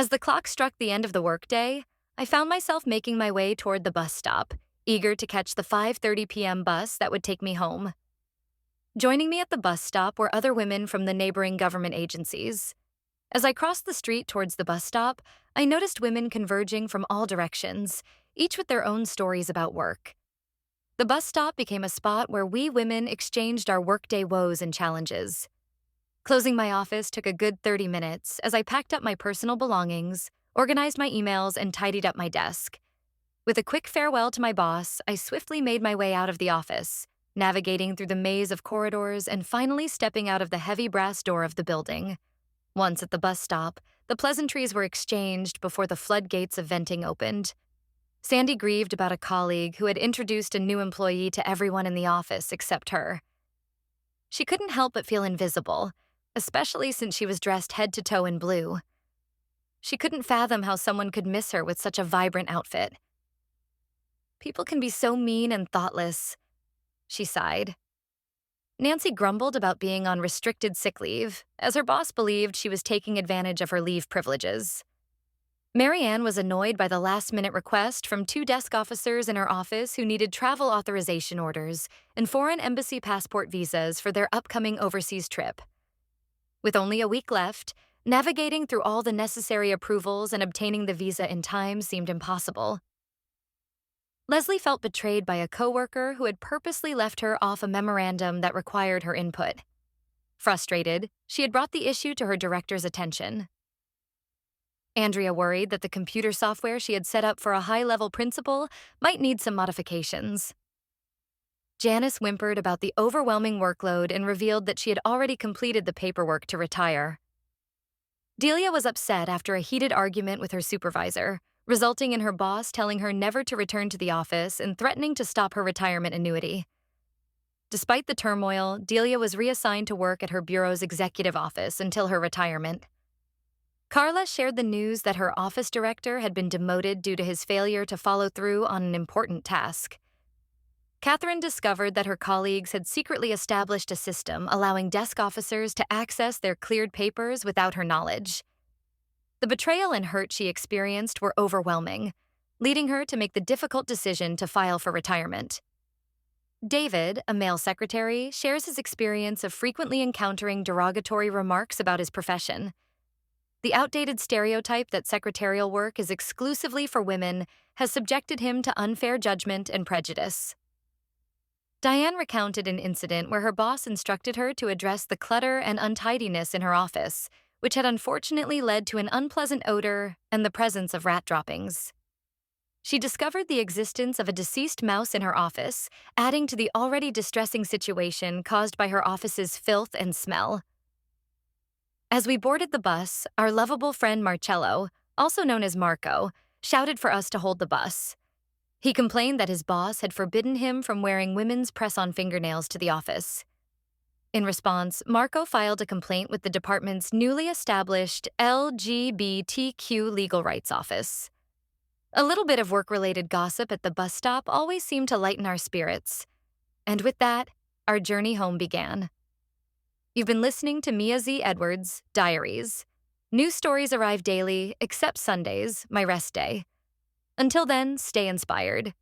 As the clock struck the end of the workday, I found myself making my way toward the bus stop, eager to catch the 5:30 p.m. bus that would take me home. Joining me at the bus stop were other women from the neighboring government agencies. As I crossed the street towards the bus stop, I noticed women converging from all directions, each with their own stories about work. The bus stop became a spot where we women exchanged our workday woes and challenges. Closing my office took a good 30 minutes as I packed up my personal belongings, organized my emails, and tidied up my desk. With a quick farewell to my boss, I swiftly made my way out of the office, navigating through the maze of corridors and finally stepping out of the heavy brass door of the building. Once at the bus stop, the pleasantries were exchanged before the floodgates of venting opened. Sandy grieved about a colleague who had introduced a new employee to everyone in the office except her. She couldn't help but feel invisible, especially since she was dressed head to toe in blue. She couldn't fathom how someone could miss her with such a vibrant outfit. People can be so mean and thoughtless, she sighed. Nancy grumbled about being on restricted sick leave, as her boss believed she was taking advantage of her leave privileges. Marianne was annoyed by the last-minute request from 2 desk officers in her office who needed travel authorization orders and foreign embassy passport visas for their upcoming overseas trip. With only a week left, navigating through all the necessary approvals and obtaining the visa in time seemed impossible. Leslie felt betrayed by a coworker who had purposely left her off a memorandum that required her input. Frustrated, she had brought the issue to her director's attention. Andrea worried that the computer software she had set up for a high-level principal might need some modifications. Janice whimpered about the overwhelming workload and revealed that she had already completed the paperwork to retire. Delia was upset after a heated argument with her supervisor, resulting in her boss telling her never to return to the office and threatening to stop her retirement annuity. Despite the turmoil, Delia was reassigned to work at her bureau's executive office until her retirement. Carla shared the news that her office director had been demoted due to his failure to follow through on an important task. Catherine discovered that her colleagues had secretly established a system allowing desk officers to access their cleared papers without her knowledge. The betrayal and hurt she experienced were overwhelming, leading her to make the difficult decision to file for retirement. David, a male secretary, shares his experience of frequently encountering derogatory remarks about his profession. The outdated stereotype that secretarial work is exclusively for women has subjected him to unfair judgment and prejudice. Diane recounted an incident where her boss instructed her to address the clutter and untidiness in her office, which had unfortunately led to an unpleasant odor and the presence of rat droppings. She discovered the existence of a deceased mouse in her office, adding to the already distressing situation caused by her office's filth and smell. As we boarded the bus, our lovable friend Marcello, also known as Marco, shouted for us to hold the bus. He complained that his boss had forbidden him from wearing women's press-on fingernails to the office. In response, Marco filed a complaint with the department's newly established LGBTQ Legal Rights Office. A little bit of work-related gossip at the bus stop always seemed to lighten our spirits. And with that, our journey home began. You've been listening to Mia Z. Edwards' Diaries. New stories arrive daily, except Sundays, my rest day. Until then, stay inspired.